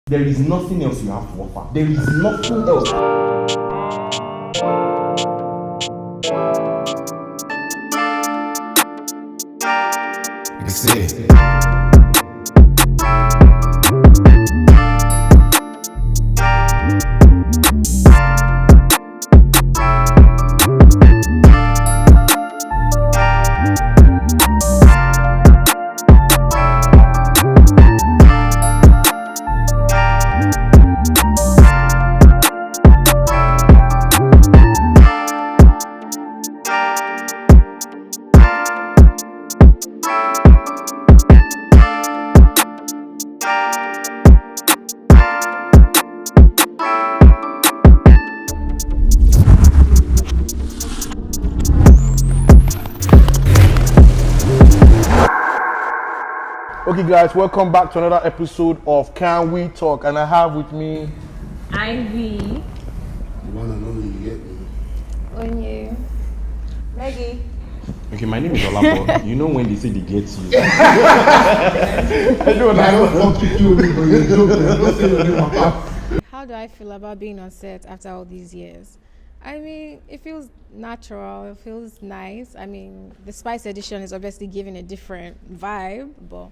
There is nothing else you have to offer. There is nothing else. You can see it. Okay guys, welcome back to another episode of Can We Talk, and I have with me Ivy. You wanna know you get me? Onyinye. Meggie. Okay, my name is Olabo. You know when they say they get you. I don't fuck you, but you don't say your name apart. How do I feel about being on set after all these years? I mean, it feels natural, it feels nice. I mean, the Spice edition is obviously giving a different vibe, but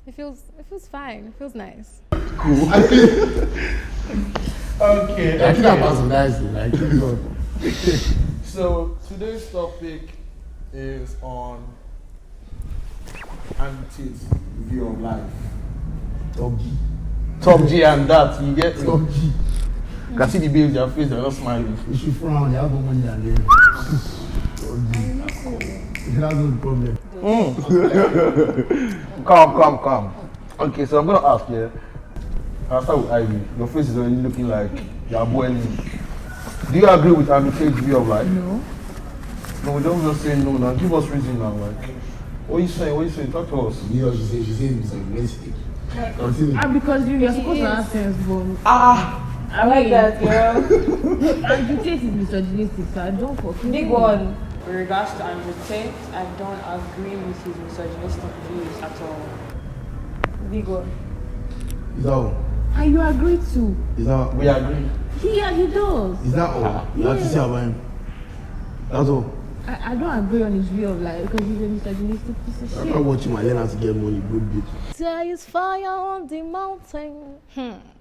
it feels fine. It feels nice. Cool. Okay. I think that was nice. Like, So today's topic is on Tate's view of life. Top G and that, you get Top G. You can see the babes, their face, they're not smiling. You should frown, they have no money than them. That's no problem. Calm. Okay, so I'm gonna ask you. I'll start with Ivy. Your face is already looking like you're boiling. Do you agree with Tate's view of life? No. No, we don't just say no now. Give us reason now. Like, what are you saying? Talk to us. You know, she said it's like mistake. Because you're supposed to have sense, but I like that, girl. and you taste is misogynistic, so I don't fucking Big one. With regards to Andrew Tate, I don't agree with his misogynistic views at all. Big one. Is that all? And you agree to. Is that We agree. He does. Is that all? You have to say about him. That's all. I don't agree on his view of life because he's a misogynistic piece of I shit. can't watch him and learn how to get money, good bitch. There is fire on the mountain.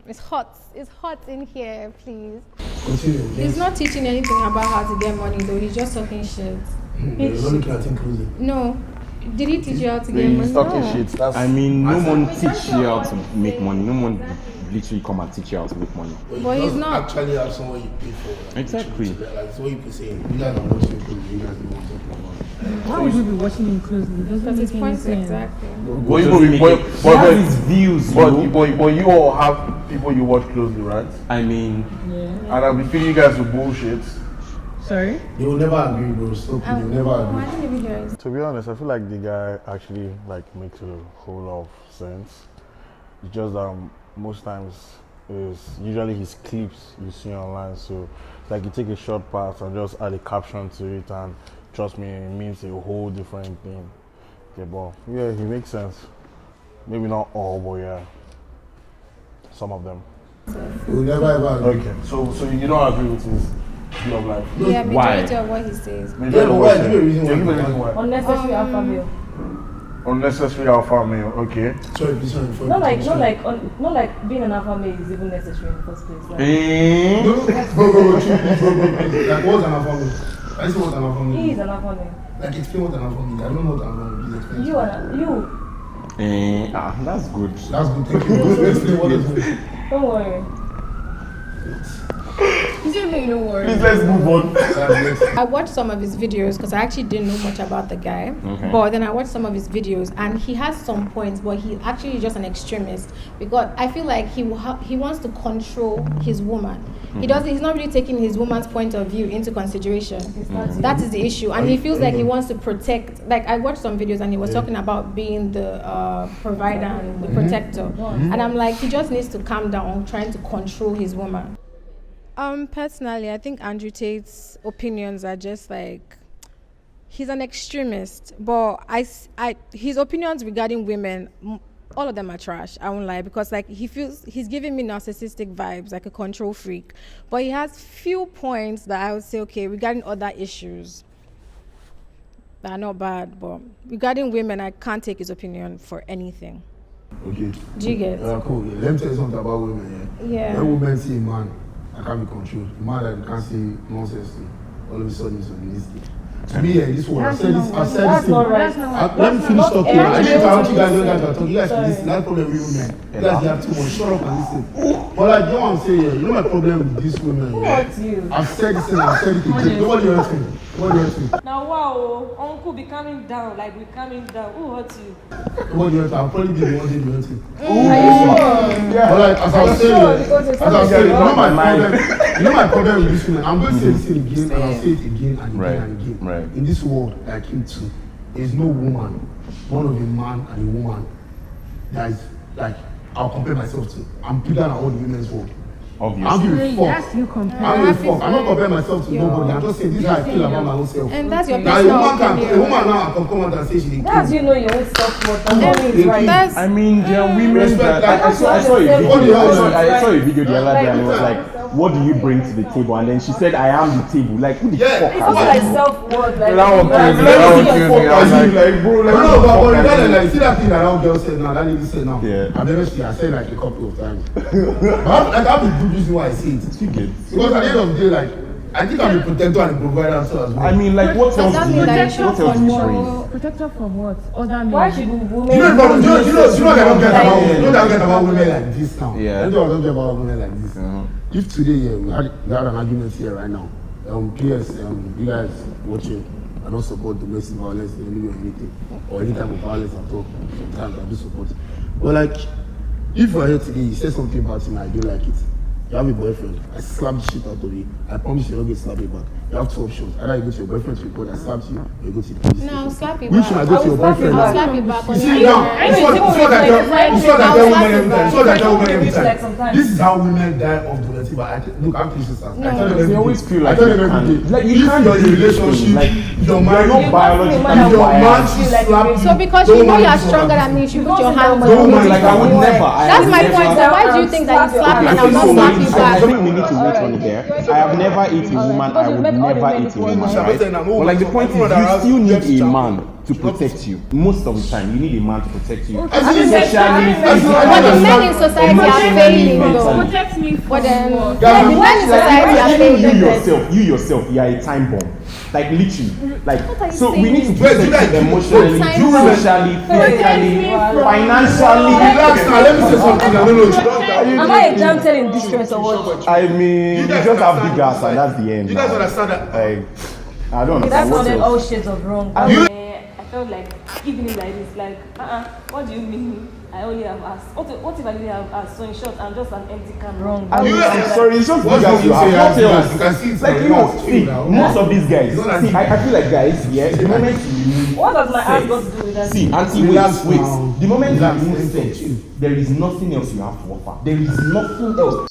It's hot. It's hot in here, please. Continue. He's not teaching anything about how to get money though. He's just talking shit. You're not looking at him closely. No. Did he teach you how to get money? He's talking No. shit. That's I mean, no one teach you how to make money. No one literally come and teach you how to make money. But you he's don't not. actually have someone you pay for. Like, Exactly. Like, so what you saying? You guys are watching closely. You guys know what I'm talking about. Why would you be watching him closely? It doesn't Because make his any points sense. exactly. He has his views, but you all have people you watch closely, right? I mean, Yeah. And I'll be feeding you guys with bullshit. Sorry? They will never agree, bro. Stop it. They will never I agree. didn't even hear it. To be honest, I feel like the guy actually makes a whole lot of sense. It's just that most times is usually his clips you see online, so like you take a short part and just add a caption to it, and trust me, it means a whole different thing. Okay, but yeah, he makes sense. Maybe not all, but yeah, some of them. They will never ever agree. Okay, so you don't agree with his view of life? Yeah, Why? majority of what he says. Maybe Yeah, but why? Give me a reason Yeah, why. give me a reason why. Unnecessary alpha male. Unnecessary alpha male. Okay. Sorry, this one before. Not like being an alpha male is even necessary in the first place. Like, Bro, like what's an alpha male? I just know what an alpha male he is. is an alpha male. Like explain what an alpha male is. I don't know what an alpha male is. Explain. You. that's good. That's good. Thank you. Go explain what it is. Don't worry. He said, no, you don't worry. Please let's move on. I watched some of his videos because I actually didn't know much about the guy. Okay. But then I watched some of his videos and he has some points, but he actually is just an extremist because I feel like he wants to control his woman. He's not really taking his woman's point of view into consideration. That is the issue. And he feels like he wants to protect. Like I watched some videos and he was talking about being the provider and the protector. And I'm like, he just needs to calm down trying to control his woman. Personally, I think Andrew Tate's opinions are just like, he's an extremist, but his opinions regarding women all of them are trash. I won't lie, because like he's giving me narcissistic vibes, like a control freak. But he has few points that I would say, okay, regarding other issues that are not bad, but regarding women, I can't take his opinion for anything. Okay. Do you get? Cool. Yeah. Let me tell you something about women. Yeah. When women see a man that can't be controlled, a man that you can't say nonsense to, all of a sudden it's unrealistic. To me, this one, I've said this. That's not right. Let me finish talking. I didn't interrupt you guys when you guys are talking. You guys listen. That's problem with women. You guys have too much. Shut up and listen. But like, you know what I'm saying? You know my problem with these women. Who hurts you? I've said this and I've said it again. Nobody hurts me. Nobody hurts me. Now, wow, uncle be calming down, like we calming down. Who hurts you? Nobody hurts me. I'll probably be the one day be hurting. Yeah. But like, as I was saying, you know my problem with this woman. I'm going to say this thing again and I'll say it again and again and again. Right. In this world that I came to, there's no woman, one of a man and a woman that is like I'll compare myself to. I'm bigger than all the women's world. Obviously. I don't give a fuck. Yes, you compare. I don't give a fuck. I'm not comparing myself to nobody. I'm just saying this is how I feel about my own self. And that's your Now, personal a woman now can come out and say she didn't That's kill. you know your own self-worth. And money is right. That's I mean, there are women Respect that I saw a video. What the hell? I saw a video the other day, and it was like, "What do you bring to the table?" And then she said, "I am the table." Like, who the Yeah, fuck It's has also that? like self-worth. Like, That one you have crazy. to- That one crazy. I was like, bro, like, No, but what the you fuck gotta like see that thing that that girl said now, that lady said now. Yeah. I've never seen. I said like a couple of times. But I have a good reason why I say it. You get. Because at the end of the day, like I think I'm a protector and a provider as well. I mean, like, what else that do mean you that do? What else do you train? Protector from what? Other men. Why should women? You know they don't get Yeah. about you know they don't get about women like this now. Yeah. You don't get about women like this. Uh-huh. If today we had an argument here right now, PS, you guys watching, I don't support domestic violence in any way or anything, or any type of violence at all. Sometimes I do support. But like, if you're here today, you say something about me, I don't like it. You have a boyfriend, I slap the shit out of you. I promise you don't get slapped back. You have 2 options. Either you go to your boyfriend's report that slaps you, or you go to the police no, station. slap you Which back. one? I go to your boyfriend. I'll slap you back on You your see now, hair. it's not that women every time. It's not that women every Like time. sometimes. This is how women die of domestic violence. Look, I'm Christian. I tell them every They day. always feel I like tell you them every can't- day. like, you If can't you're in a do this relationship, thing, like, your you're man, not if biologically your man wired. should slap you. So because you know you're stronger than me, you should put your hands on Don't me. mind, Like, I would never. That's my point. So why do you think that you slap me and I'll not slap you I back? think we need to wait on it there. I have never eaten a woman. I would never eat a woman, right? But like the point is, you still need a man to protect you. Most of the time, you need a man to protect you. But the men in society are failing though. Protect me from But then, what? like, the men in society are failing. You yourself, you are a time bomb. Like literally, like What are you so we saying? need to Wait, protect you guys- you emotionally, What time socially, physically, financially. Relax now, let me say something. I don't know. Am I a damn tell in distress or what? I mean, you guys just have understand big ass that, and that's the end. You guys now. understand that? Like, I don't That understand what sounded else. all shades of wrong. I felt like giving it like this, like, what do you mean? I only have ass. What if I didn't have ass? So in short, I'm just an empty can. Wrong. I'm sorry, it's just What big ass do you you say? have. What You else? can see it's Like, from you know, yours too see, now. most of these guys, It's not see, like- I feel like guys, yeah, the moment you What does my ass sex, got to do with that? see, auntie, Relax wait, now. the moment Relax, you let me remove sex, talk to you. there is nothing else you have to offer. There is nothing else.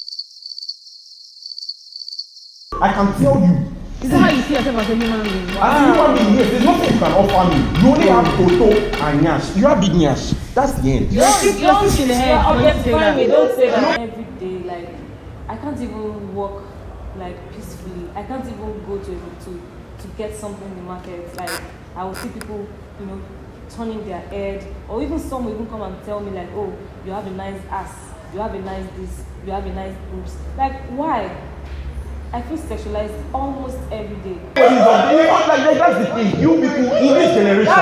I can tell you, Is that how you see yourself as a human being? as a human being, yes, there's nothing you can offer me. You only have Toto and Nyash. You have big Nyash. That's the end. Don't in the head. objectify me. Don't say that every day. Like, I can't even walk like peacefully. I can't even go to get something in the market. Like, I will see people, turning their head, or even some will even come and tell me like, oh, you have a nice ass, you have a nice this, you have a nice boobs. Like, why? I feel sexualized almost every day. Like, that's the thing. You people in this generation,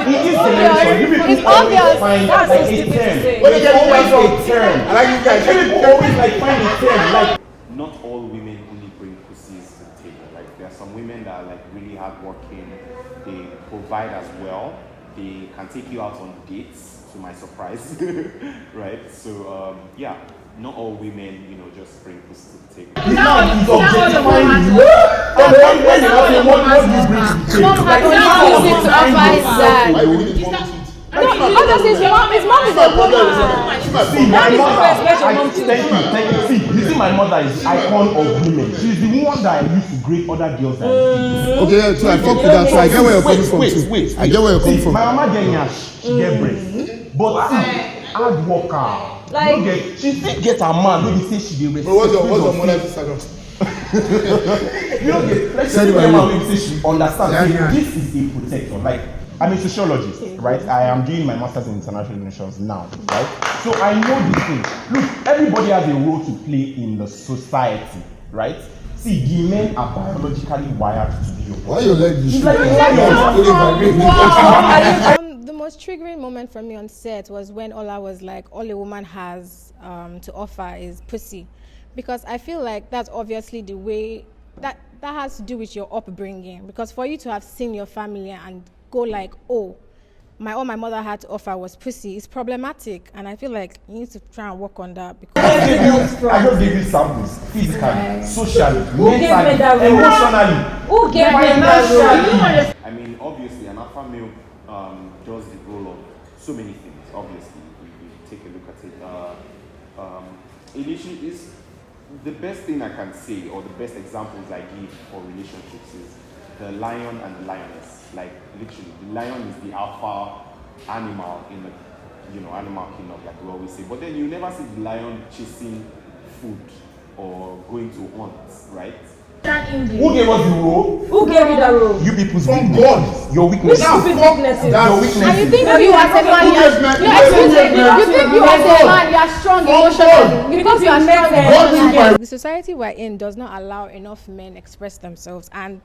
you people It's always obvious. find That's like so a stupid to term. say. It's always a term. I like you guys. You people always like find a term. Like, not all women only bring pussies to the table. Like there are some women that are like really hardworking. They provide as well. They can take you out on dates, to my surprise, right? So yeah, not all women, just bring pussy to the table. now it's objectifying you. And then when you ask them, what do you bring to the table? Mom had only used it to offer his dad. Why would you want it? Obviously, his mom is a woman. See, my mother, Thank thank you. See, you see, my mother is the icon of women. She's the one that I used to grade other girls that Okay, yeah, so I fuck with that. So I get where you're coming from. too. Wait. I get where you're coming from. My mama get nyash, she get breast. But see, hard worker. Like, she fit get her man. Maybe say she dey respect. What's your mother's Instagram? Let's say my man maybe say she understands. This is a protector. Like, I'm a sociologist, right? I am doing my master's in international relations now, right? So I know the thing. Look, everybody has a role to play in the society, right? See, the men are biologically wired to be your. Why you like this? The most triggering moment for me on set was when Ola was like, all a woman has to offer is pussy. Because I feel like that's obviously the way, that has to do with your upbringing. Because for you to have seen your family and go like, oh, all my mother had to offer was pussy, is problematic. And I feel like you need to try and work on that. Because I just gave you samples, physically, socially, mentally, emotionally. Who gave me that? I mean, obviously, an alpha male does the role of so many things. Obviously, we take a look at it. Initially, is the best thing I can say, or the best examples I give for relationships is the lion and the lioness. Like, literally, the lion is the alpha animal in the, animal kingdom, like we always say. But then you never see the lion chasing food or going to hunt, right? Who gave us the role? Who gave you the role? You people's weakness. Your weakness. Your weaknesses. Your weakness. And you think you as a man, you think you as a man, you are strong emotionally. Because you are strong emotionally. The society we're in does not allow enough men express themselves. And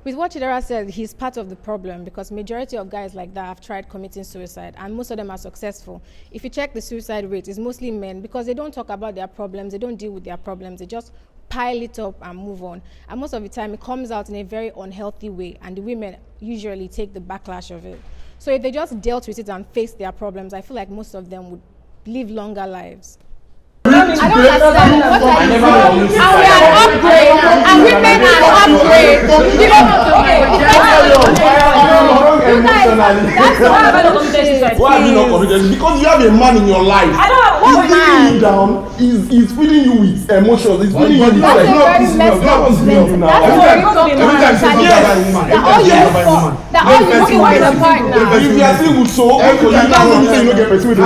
with what Chidera said, he's part of the problem, because majority of guys like that have tried committing suicide, and most of them are successful. If you check the suicide rate, it's mostly men, because they don't talk about their problems, they don't deal with their problems, they just pile it up and move on. And most of the time, it comes out in a very unhealthy way, and the women usually take the backlash of it. So if they just dealt with it and faced their problems, I feel like most of them would live longer lives. I don't understand what are you saying. And we are an upgrade, and women are an upgrade. You don't know to you guys, that's why Why have you not committed? Because you have a man in your life. I don't know what he's feeding you down. He's feeding you with emotions. He's feeding you with that's a very messed up thing. That's what we talk about. That all you looking for is a partner. If you are single, so you don't get pursued.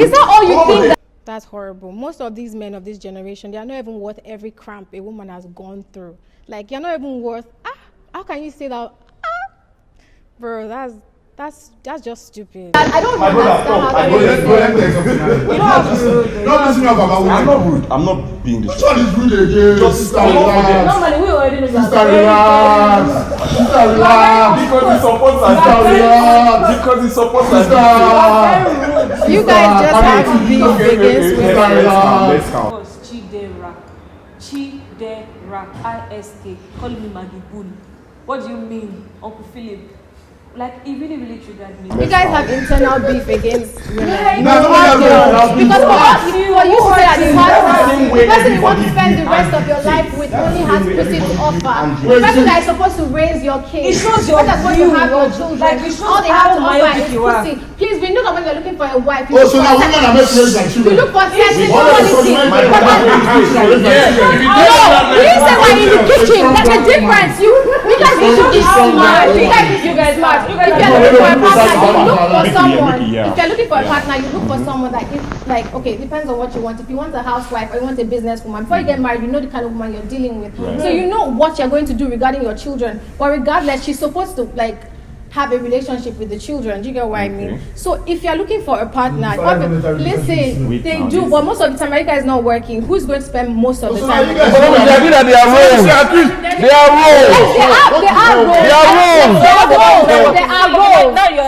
Is that all you think? That's horrible. Most of these men of this generation, they are not even worth every cramp a woman has gone through. Like, you're not even worth, how can you say that? Bro, that's just stupid. I don't understand how Let me tell you something. Don't listen up about women. I'm not rude. I'm not being Which one is rude again? Just Sister, relax. Normally, we already know that. Sister, relax. Sister, relax. Because he supports us. Because he supports us. You guys just have to be against women. Let's count. Chidera, ISK, calling me Maggie Boone. What do you mean, Uncle Philip? Like, it really, really triggered me. You guys have internal beef against women. No, because for us, for you to say that the person you want to spend the rest of your life with only has pussy to offer. The person that is supposed to raise your kids. It shows your that's supposed to have your children. Like, it shows all they have to how offer is myopic pussy. Please, we know that when you're looking for a wife, Oh, so now women are meant to raise their you children. look for sexy No, quality. You say we're in the kitchen. There's a difference. You guys need to be smart. You guys smart. If you're looking for a partner, you look for someone. If you're looking for a partner, you look for someone that is like, okay, it depends on what you want. If you want a housewife or you want a businesswoman, before you get married, you know the kind of woman you're dealing with. So you know what you're going to do regarding your children. But regardless, she's supposed to like have a relationship with the children. Do you get what I mean? So if you're looking for a partner, listen, they do, but most of the time America is not working. Who's going to spend most of the time? They are roles.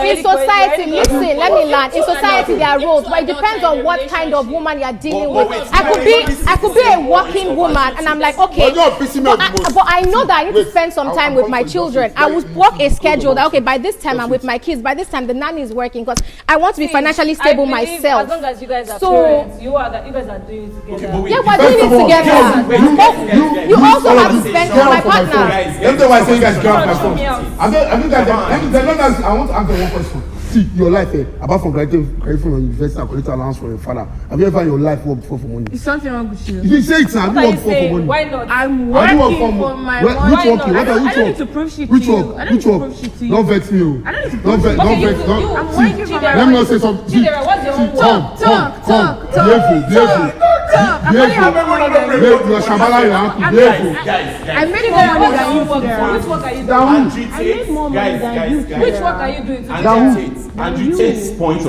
In society, listen, let me learn. In society, there are roles, but it depends on what kind of woman you are dealing with. I could be a working woman, and I'm like, okay, but I know that I need to spend some time with my children. I would work a schedule that, okay, by this time I'm with my kids, by this time the nanny is working, because I want to be financially stable myself. As long as you guys are parents, you guys are doing it together. Yeah, we're doing it together. You also have to spend on my partner. Let me tell you why I say you guys get off my phone. I want to answer one question. see your life, apart from graduating from your university and collecting allowance from your father, have you ever in your life worked before for money? Is something wrong with you? You say it's not. Have you worked before for money? Why not? I'm working for my money. Which work? I don't need to prove shit to Which you. work? I don't need to prove shit to you. Don't vex me. I don't need to Don't prove vex. shit. Don't vex. I'm working for my Let me money. not say something. Chidera, what's your own Talk. Your Shambhala, I made more money than you, Chidera. Which work are you doing? I made more money than you, Which work are you doing? Andrew Tate's point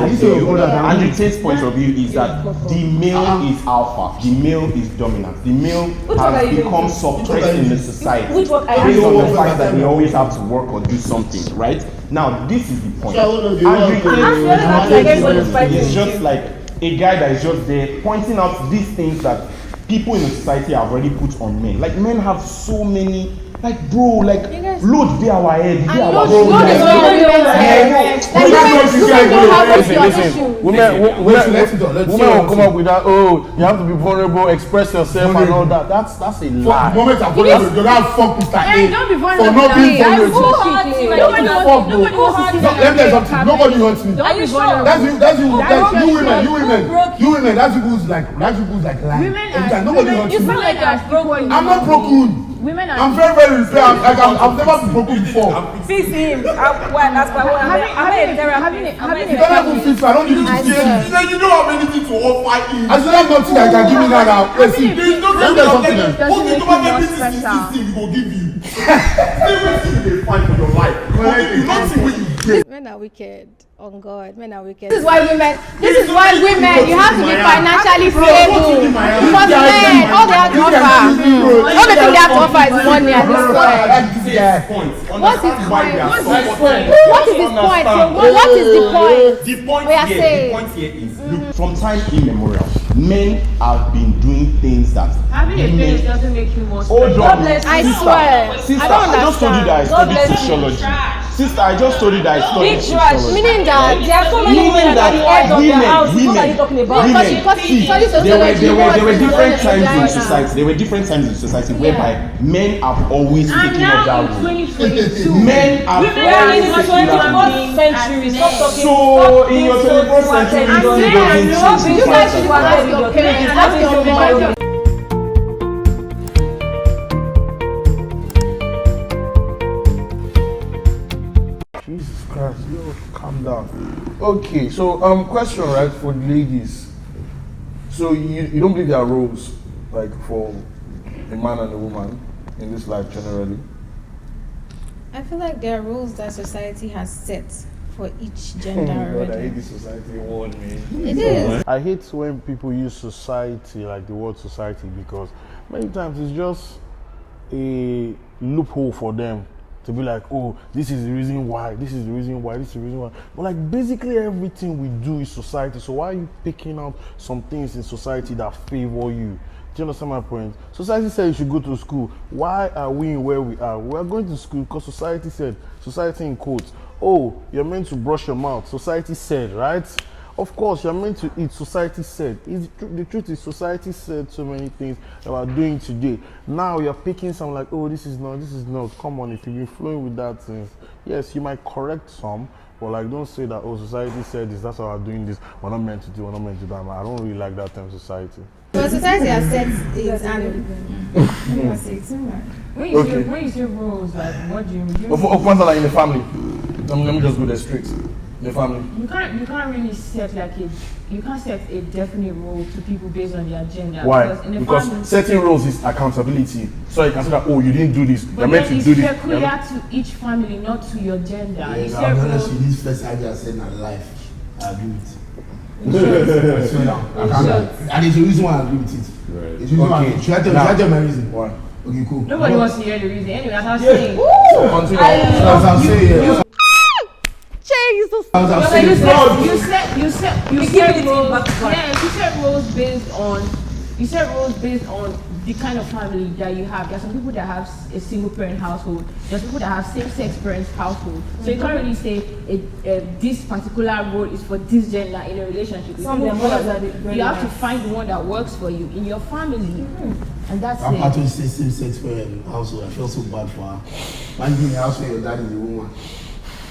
of view is that the male is alpha, the male is dominant, the male has become suppressed in the society Which work are you based on doing? the fact that they always have to work or do something, right? Now this is the point. Andrew Tate is just like a guy that is just there pointing out these things that people in the society have already put on men. Like men have so many. Like bro, like load be our head, be our Listen, women will come up with that. Oh, you have to be vulnerable, express yourself and all that. That's a lie. The moment I'm vulnerable, you're gonna fuck Mr. A Don't be for vulnerable. not being vulnerable. Nobody Let me tell you something. Nobody hurts me. Are you sure? That's you women. That's people's like lying. Nobody hurts You me. sound like you're broken. I'm not broken. Women are. I'm very repair. I've never been broken before. See him. That's my one. I'm in therapy. You don't even fix. I don't need you to say. You don't have anything to offer him. I said that's nothing I can give you now. Let's see. There is no Let me tell you something. Doesn't make you more special. we will give you. Everything you find for your life. You not see what you get. Men are wicked. On God, men are wicked. This is why women. You have to be financially stable. Because men, all they have to offer, all they think they have to offer is money at this point. What is his point? What is his point? What is the point? The point here is, look, from time immemorial, men have been doing things that Having a penis doesn't make you more hold special. on, I swear. sister, I don't I just told you that I studied bless you. sociology. Sister, I just told you that I studied Big trash. sociology. Meaning that There are so many women at the edge of their house. What are you talking about? There were different times in society. There were different times in society whereby men have always taken up that role. Men have We are in the always taken that role. 21st century. Stop talking. So in your 21st century, you don't even You guys should ask your parents, ask your mom. Jesus Christ, yo, calm down. Okay, so question, right, for the ladies. So you don't believe there are roles like for a man and a woman in this life generally? I feel like there are rules that society has set for each gender God, I already. hate this society word, man. It is. I hate when people use society, like the word society, because many times it's just a loophole for them to be like, oh, this is the reason why, this is the reason why, this is the reason why. But like basically everything we do is society. So why are you picking out some things in society that favor you? Do you understand my point? Society said you should go to school. Why are we in where we are? We are going to school because society said, society in quotes, oh, you're meant to brush your mouth. Society said, right? Of course, you're meant to eat. Society said. The truth is, society said so many things that we're doing today. Now you're picking some like, oh, this is not. Come on, if you've been flowing with that things, yes, you might correct some, but like, don't say that, oh, society said this, that's how we're doing this. We're not meant to do. We're not meant to do. I don't really like that term, society. But society has set it and When you say rules, like what do you mean? Of course, like in the family. Let me just go there straight. In the family. You can't really set like you can't set a definite rule to people based on their gender. Why? Because, in the Because family, setting rules is accountability. So you can say that, oh, you didn't do this. You're but meant then to it's do this. peculiar to each family, not to your gender. You I'm set honest rules. with this first idea I said in my life. I agree with it. I swear down. I can't lie. And there's a reason why I agree with it. Right. There's a reason why. Should I tell my reason? Why? Okay, cool. Nobody wants to hear the reason. Anyway, as I was saying. So continue. As I'm saying, Jesus. as I'm saying, You set rules based on the kind of family that you have. There are some people that have a single parent household. There's people that have same-sex parents household. So you can't really say this particular role is for this gender in a relationship. You have to find the one that works for you in your family, and that's I'm it. part of the same sex parent household. I feel so bad for her. Imagine in the house where your dad is a woman.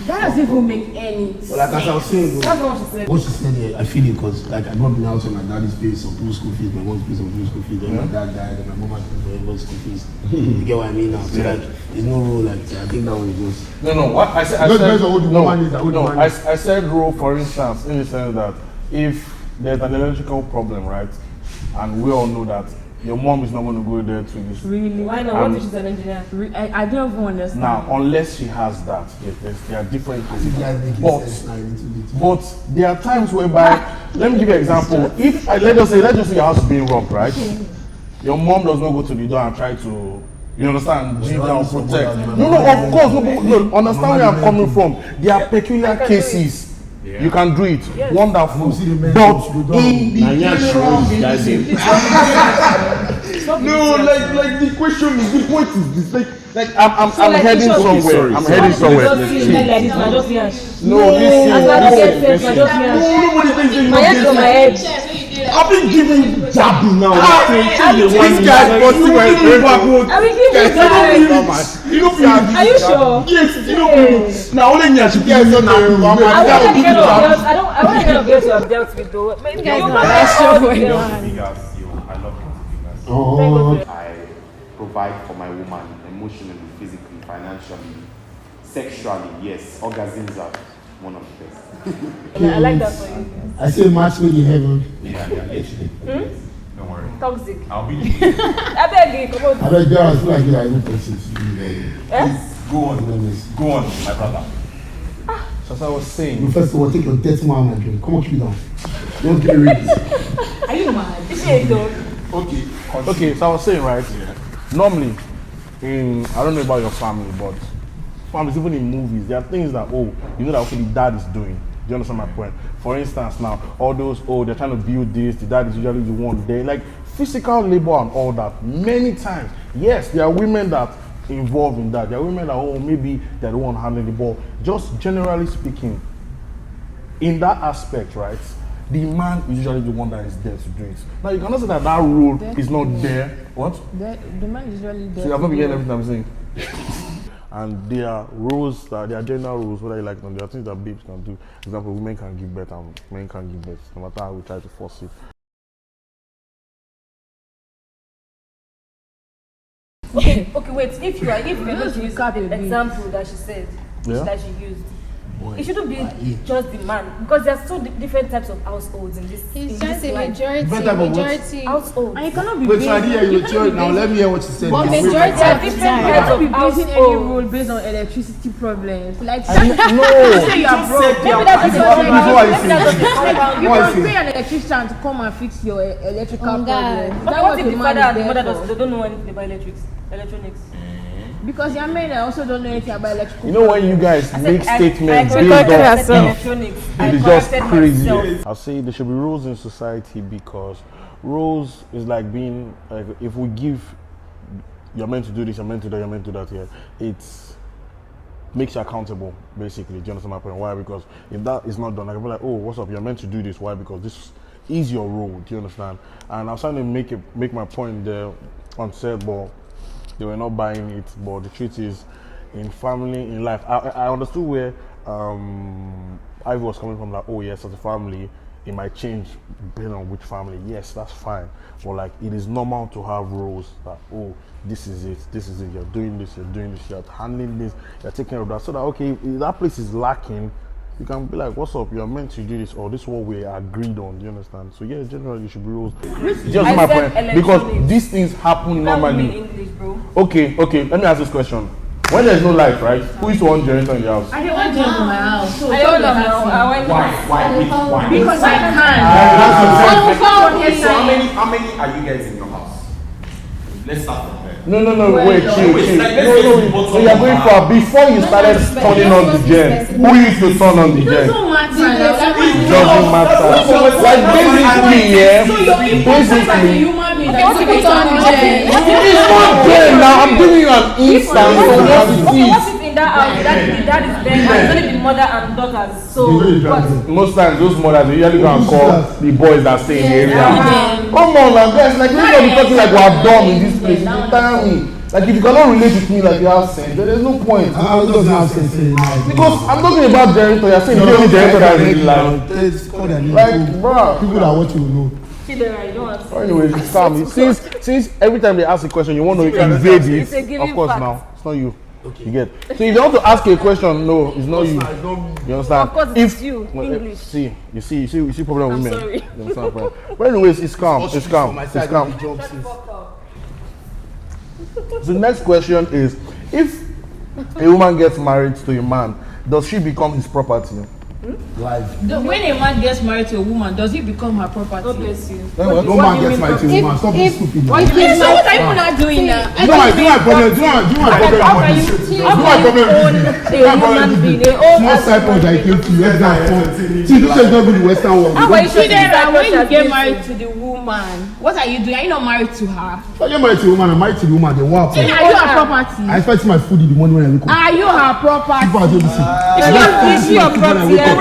That doesn't even make any sense. But like as I was saying, That's what she said. what she said here, I feel it because like I grew up in a house where my daddy's pays some full school fees, my mom's pays some full school fees, then my dad died, and my mom had to pay for everyone's school fees. You get what I mean now? So like, there's no rule like I think that one goes. No, what I said, I said rule, for instance, in the sense that if there's an electrical problem, right, and we all know that your mom is not going to go there to this. Really? Why not? What if she's an engineer? I don't even understand. Now, unless she has that, there are different cases. But there are times whereby, let me give you an example. If let's just say your house is being robbed, right? Your mom does not go to the door and try to, you understand, ginger or protect. No, of course, no, understand where I'm coming from. There are peculiar cases. You can do it. Yes. Wonderful. But in the no, like the question is, the point is this, like I'm heading somewhere. I'm heading somewhere. No, listen. I've been giving jabbing now. This guy busting my brain. Are you sure? Yes, you know. Now only me should get so now. I want to get girls you have dealt with though. Maybe you I love it. I provide for my woman emotionally, physically, financially, sexually. Yes, orgasms are one of the best. I like that for you. I say match made in heaven. Yeah, don't worry. Toxic. I'll be. I beg you, come on. I beg girls feel like you are even toxic. Yes? Go on, my brother. So as I was saying. You first of all take your dirty man and drink. Come on, keep it down. Don't get ready. Are you mad? Is she a dog? Okay, so I was saying, right? Yeah. Normally, I don't know about your family, but families, even in movies, there are things that, you know that okay, the dad is doing. Do you understand my point? For instance, now, all those, they're trying to build this, the dad is usually the one there. Like, physical labor and all that, many times. Yes, there are women that involved in that. There are women that, maybe they're the one handling the ball. Just generally speaking, in that aspect, right, the man is usually the one that is there to do it. Now, you cannot say that rule is not there. What? The man is usually there. So you have not been getting everything I'm saying. And there are rules, there are gender rules, whether you like them. There are things that babes can do. For example, women can give birth and men can give birth, no matter how we try to force it. Okay, wait. If you're going to use the example that she said, that she used, it shouldn't be just the man, because there are so different types of households in this. It's just a majority household. And you cannot be. But so I didn't hear you church. Now let me hear what you said. But majority of different types of basing any rule based on electricity problems. Like no. say you are broke. Maybe that's You can pay an electrician to come and fix your electrical problem. What if the father and the mother they don't know anything about electronics? Because your men also don't know anything about electrical. You know when you guys make statements based on electronics, it is just crazy. I'll say there should be rules in society, because rules is like being like, if we give, you're meant to do this, you're meant to do that, you're meant to do that here, it makes you accountable, basically. Do you understand my point? Why? Because if that is not done, I can be like, what's up, you're meant to do this. Why? Because this is your role. Do you understand? And I was trying to make my point there on set, but they were not buying it. But the truth is, in family, in life, I understood where Ivy was coming from. Like, yes, as a family, it might change depending on which family. Yes, that's fine. But like, it is normal to have roles that, this is it, you're doing this, you're handling this, you're taking care of that. So that, okay, if that place is lacking, you can be like, what's up, you're meant to do this, or this is what we agreed on. Do you understand? So yeah, generally, it should be rules. Just my point, because these things happen normally. English, bro. Okay, let me ask this question. When there's no light, right, who is the one generator in the house? I don't want generator in my house. So I don't know. Why? Because I can. So how many are you guys in your house? Let's start from there. No, wait, chill. No, you're going far. Before you started turning on the gen, who used to turn on the gen? It doesn't matter. It doesn't matter. Like basically, human being that you turn on the gen. It's not gen now. I'm giving you an instance of what it is. What's it in that house? The dad is there, and it's only the mother and daughters. So what? Most times, those mothers they usually go and call the boys that stay in the area. Come on, now, guys, like we don't be talking like we're dumb in this place. You tell me. Like if you cannot relate with me like you have sense, then there's no point. It doesn't have sense. Because I'm talking about generator, you're saying the only generator that I really like. Like, bro, people that watch you know. Anyways, it's calm. Since every time they ask a question, you want to invade it. Of course, now it's not you. Okay. You get. So if you want to ask a question, no, it's not you. You understand? Of course, it's you. English. See, you see problem with women. Sorry. You understand, bro? But anyways, it's calm. It's calm. It's calm. The next question is: if a woman gets married to a man, does she become his property? When a man gets married to a woman, does he become her property? God bless you. No man gets married to a woman. Stop being stupid. So what are you not doing now? Do my problem. Small cycles that came to you. Let's go fun. See, this is not the Western world. When you get married to the woman, what are you doing? Are you not married to her? If I get married to a woman, I'm married to the woman. Then what? Are you her property? I expect my food in the morning when I look up. Are you her property? People are doing this. Is she your property? I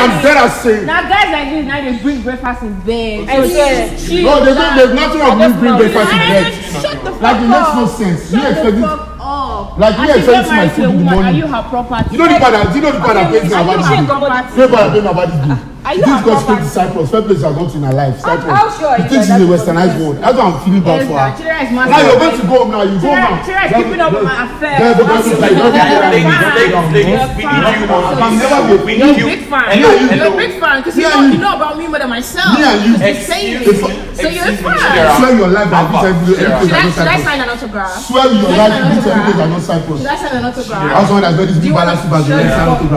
am better saying. Now guys like this, now they bring breakfast in bed. No, there's nothing wrong with bring breakfast in bed. Shut the fuck like it makes up. no sense. Shut You expect the it. fuck up. Like you expect my food in the morning. Are you her property? You know the part that pays me about this. Are you this her got straight to property? Cyprus. First place I've gone to in her life. Cyprus. How sure are you This is that a that's westernized world. That's why I'm feeling bad for her. Now Now you're going to go home now. You go home now. Chira is keeping up with my affair. Ladies, You're a big fan. You're a big fan because you know about me more than myself. Me and you. So you're a fan. Swear your life that this Should I sign an autograph? Swear your life this everything are not Cyprus. Should I sign an autograph? That's one that's very big balance bag.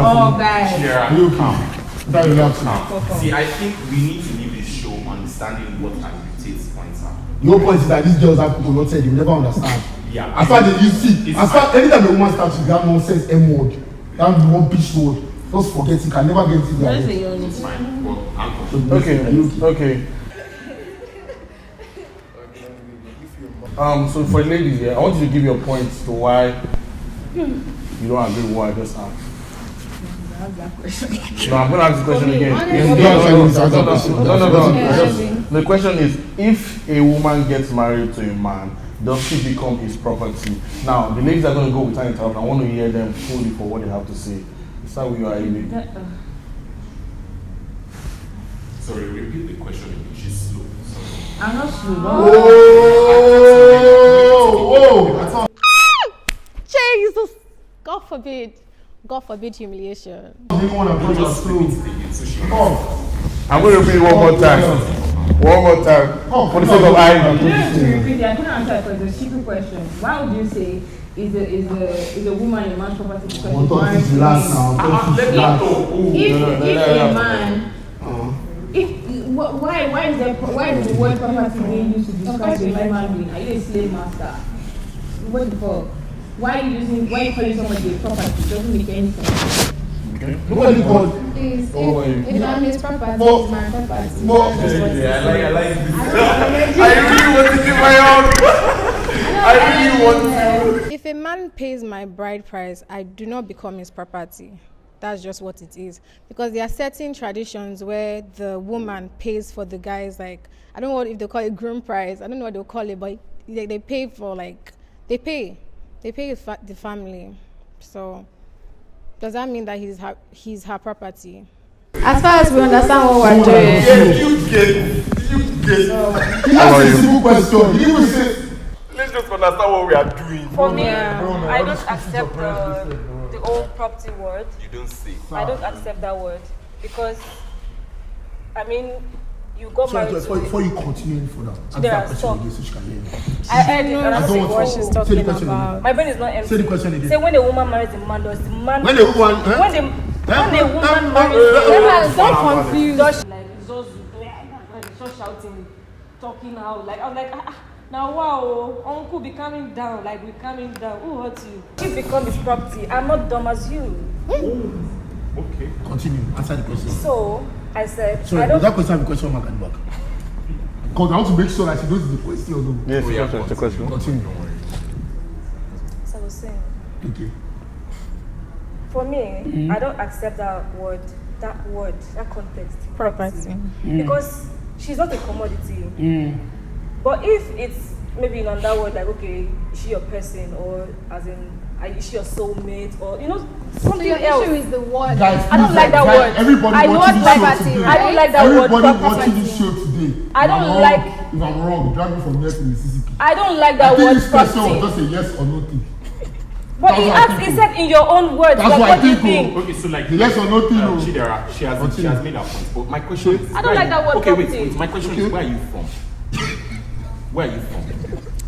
Oh, guys. You okay? Very relaxing. See, I think we need to leave this show understanding what Tate's points are. Your point is that these girls have people not said, you never understand. Yeah. As far as you see, as far anytime a woman starts with that nonsense M word, that one bitch word, just forget it, can never get it there. It's fine. Well, I'm Okay. So for ladies here, I want you to give your points to why you don't agree with what I just asked. No, I'm going to ask the question again. No. The question is, if a woman gets married to a man, does she become his property? Now, the ladies are going to go without interruption. I want to hear them fully for what they have to say. Start with you, Ivy. sorry, repeat the question again. She's slow. I'm not slow. Whoa! Jesus! God forbid. God forbid humiliation. You don't want to put your slow. I'm going to repeat it one more time. For the sake of Ivy. You don't have to repeat it. I couldn't answer it because it's a stupid question. Why would you say is a woman a man's property because she's married to him? If a man, why is the word property being used to describe a human being? Are you a slave master? What the fuck? Why are you calling somebody a property? It doesn't make any sense. Okay. Nobody called. If I'm his property, it's my property. I like this. I really want to do my own. If a man pays my bride price, I do not become his property. That's just what it is. Because there are certain traditions where the woman pays for the guy's, like, I don't know if they call it groom price. I don't know what they'll call it, but they pay for, like, they pay the family. So does that mean that he's her property? As far as we understand what we're doing. You get. He asked a simple question. He didn't say. Let's just understand what we are doing. For me, I don't accept the old property word. You don't say. I don't accept that word because, I mean, you got married to Before you continue any further, answer There that are question some. again so she can hear me. I heard it. I don't want She's to. talking Say the question about. again. My brain is not empty. Say the question again. Say when a woman marries a man, does the man When a woman. when a woman marries Don't confuse. just shouting, talking out, like I was like, now wow, uncle be calming down, like we calming down. Who hurt you? She become his property. I'm not dumb as you. Okay. Continue. Answer the question. So I said, Sorry, I don't. that question have a question mark at the back. Because I want to make sure that she knows the question or no. Yes, it's a question. Continue. So I was saying, Okay. for me, I don't accept that context. Property. Because she's not a commodity. But if it's maybe in that word, like, okay, is she your person, or as in, is she your soulmate, or something So your else. issue is the word. Guys, I don't like that guys, word. Everybody I watching don't this like show property, today. right? I don't like that word. Everybody property. watching this show today. I don't like- If I'm wrong, drag me from here to Mississippi. I don't like that I think word. this question was property. just a yes or no thing. But he That's what I asked, think. he said in your own words, That's like, what what I do you think. think? Okay, so like Yes or no thing. Chidera, she has made her point. But my question is, I don't like that word. Okay, property. wait. My question is, where are you from? Where are you from?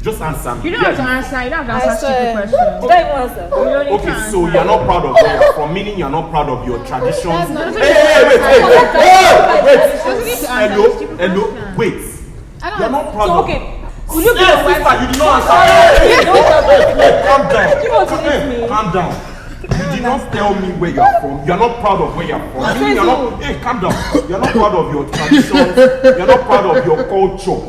Just answer me. You don't have to answer. You don't have to answer stupid questions. Did I even answer? You don't need to Okay, answer. so you're not proud of where you're from, meaning you're not proud of your traditions. That's not- Hello, wait. I don't You're not proud So, of. okay, could you be Yes, your wife? sister, you did not answer. Calm down. You want to leave me? Calm down. You did not tell me where you're from. You're not proud of where you're from. I Meaning said you're not. Hey, calm down. You're not proud of your traditions. You're not proud of your culture.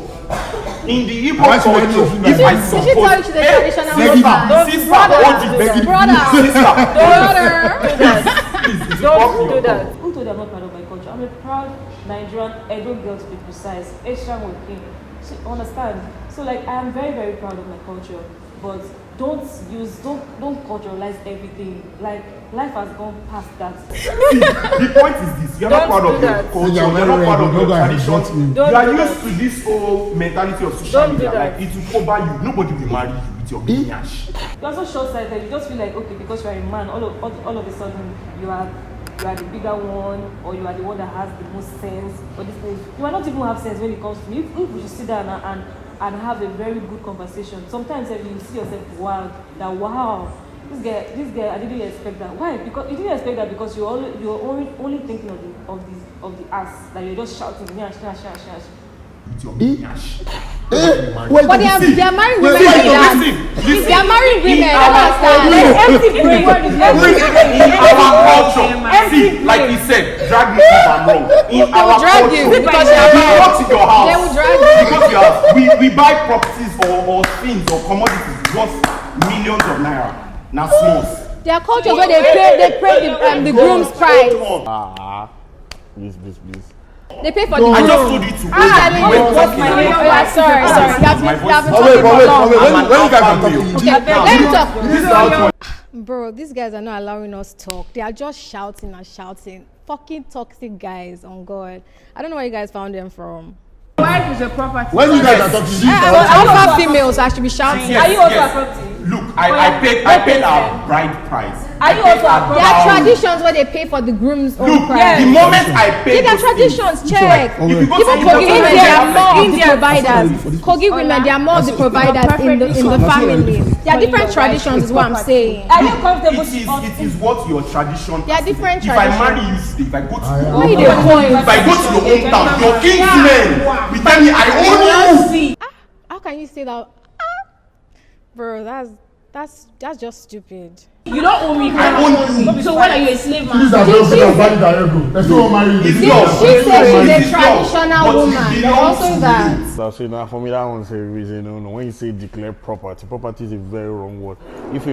In the Igbo Why should I culture, know if I Did she suppose, tell you she's a traditional Meggie, woman? sister, Brother, hold it, brother. Brother. sister, Don't do don't that. Who told you I'm not proud of my culture? I'm a proud Nigerian Edo girl, to be precise. Asian with king. So, understand? So like, I am very, very proud of my culture, but don't culturalize everything. Like, life has gone past that. The point is this: you're not Don't proud do of your that. culture. You're You're very not proud right, of your don't go ahead, traditions. don't me. Don't You are do used that. to this whole mentality of social Don't do media. that. Like it will cover you. Nobody will marry you with your big nyash. You're also short-sighted. You just feel like, okay, because you're a man, all of a sudden you are the bigger one, or you are the one that has the most sense, or this thing. You might not even have sense when it comes to me. If we should sit down and have a very good conversation, sometimes if you see yourself wow, this guy, I didn't expect that. Why? Because you didn't expect that because you're only thinking of the ass, that you're just shouting, nyash. With your big nyash. But they are married women like that. If they are married women, I In our culture, see, like he said, drag me if I'm wrong. In our drag culture, you because we you are married. go to your house. They will drag you. Because we buy properties or things or commodities worth millions of naira. Now smalls. There are cultures where they pay the groom's price. Please. They pay for the I groom. just told you to What's my name? Sorry. You have been talking Wait, for long. when you guys are talking, Okay, let me talk. this is how Bro, these guys are not allowing us talk. They are just shouting and shouting. Fucking toxic guys, on God. I don't know where you guys found them from. Wife is a property. when you guys are talking, this is I how want females, I should be shouting. Are you also a property? Look, I paid our bride price. Are you also a There are traditions where they pay for the groom's own Look, price. the moment I paid There are those things, traditions, check. if you go to Even the Kogi doctor, women, they they are have more like of the providers. Kogi women, they are more of the providers in the family. There are different traditions, is what I'm saying. Are you comfortable? it is what your tradition. There are different If I marry you traditions. today, if I go to Why you dey point? if I go to your hometown, your kinsmen will tell me I own you. How can you say that? Bro, that's just stupid. You don't own me. I own you. So what are you, a slave These man? are just good and valid dialogue. There's no one marrying It's this. yours. She said she's It's a yours. traditional But you woman. There's belong also to that. it. So now for me that one's a reason. No. When you say declare property is a very wrong word. If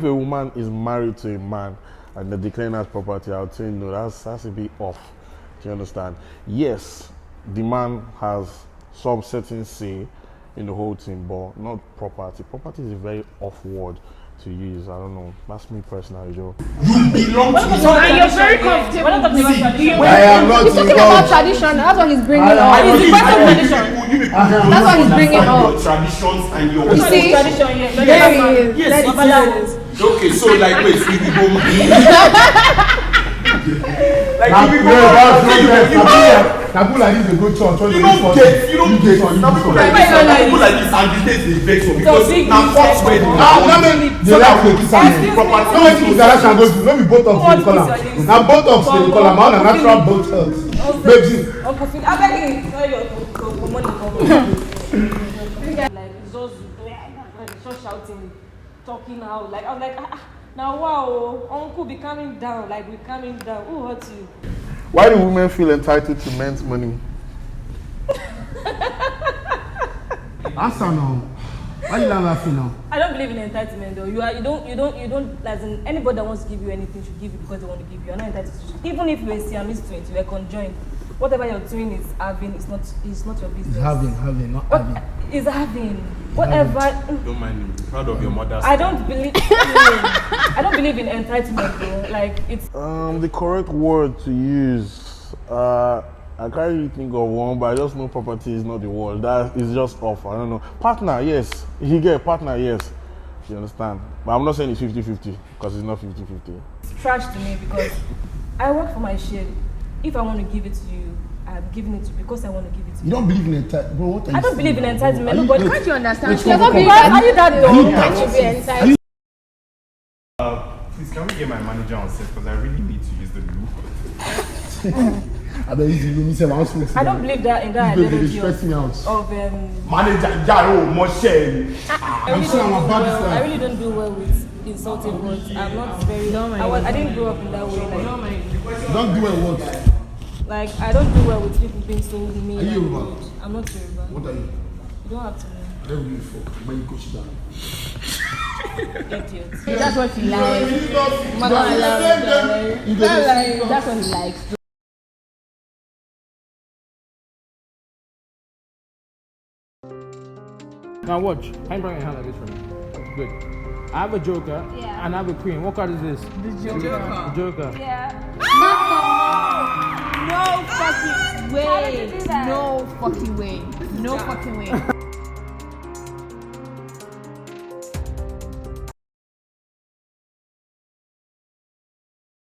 a woman is married to a man and they're declaring as property, I would say no. That's a bit off. Do you understand? Yes, the man has some certain say in the whole thing, but not property. Property is a very off word to use. I don't know. That's me personally, Joe. You belong to So it. and you're very comfortable. We're not talking about tradition. I am not He's talking about tradition. That's what he's bringing up. You It's the question of people tradition. That's what he's bringing understand up. your traditions and your You see? Tradition, yeah. There he is. Yes, Let's it do this. Okay, so like wait, we go. Like Now, we yeah, go. that's You not Taboo like this, they go church. don't get. Now people like this and the days they vex for because now first wedding. They like to kiss am. Property. No wetin Galatia go do, no be both of them call am. Na both of them call am, man na natural both health. Baby, Uncle Phil, I beg you, tell your money come. Like it's just shouting, talking out. Like I was like, now wow, Uncle be calming down. Like we calming down. Who hurt you? Why do women feel entitled to men's money? answer now. Why you laughing now? I don't believe in entitlement though. You don't as in anybody that wants to give you anything should give you because they want to give you. You're not entitled to. Even if you're a Siamese twins, you are conjoined. whatever you're doing is having, it's not your business. It's having, not What having. is having? Whatever. Don't mind me. Be proud of your mother's. I don't believe. I don't believe in entitlement, though. Like it's. The correct word to use, I can't really think of one, but I just know property is not the word. That is just off. I don't know. Partner, yes. He get a partner, yes. You understand? But I'm not saying it's 50-50 because it's not 50-50. It's trash to me because I work for my shit. If I want to give it to you, I'm giving it to you because I want to give it to you. You don't believe in entitlement, bro? What are you I don't believe in saying, entitlement. bro? Nobody. Can't you understand? Wait, You're not being Why are you that dumb? Can't you be entitled? Please, can we get my manager on set because I really need to use the loo. I bet you me say my house. I don't believe that in that They ideology stress me out. of Manager, Jaro, Moshe. I'm sure I'm about this I life. really don't do well with insulting words. I'm not very. I didn't grow up in that way. Don't do it what? Like I don't do well with people being so mean. Are you and Yoruba? rude. I'm not Yoruba. What are you? You don't have to know. I don't give a fuck. When you coach down. Idiot. That's what he likes. That's what he likes. Now watch. I'm bringing a hand like this for me. Good. I have a joker and I have a queen. What card is this? The Joker. Joker. Yeah. No fucking way. No fucking way. No fucking way.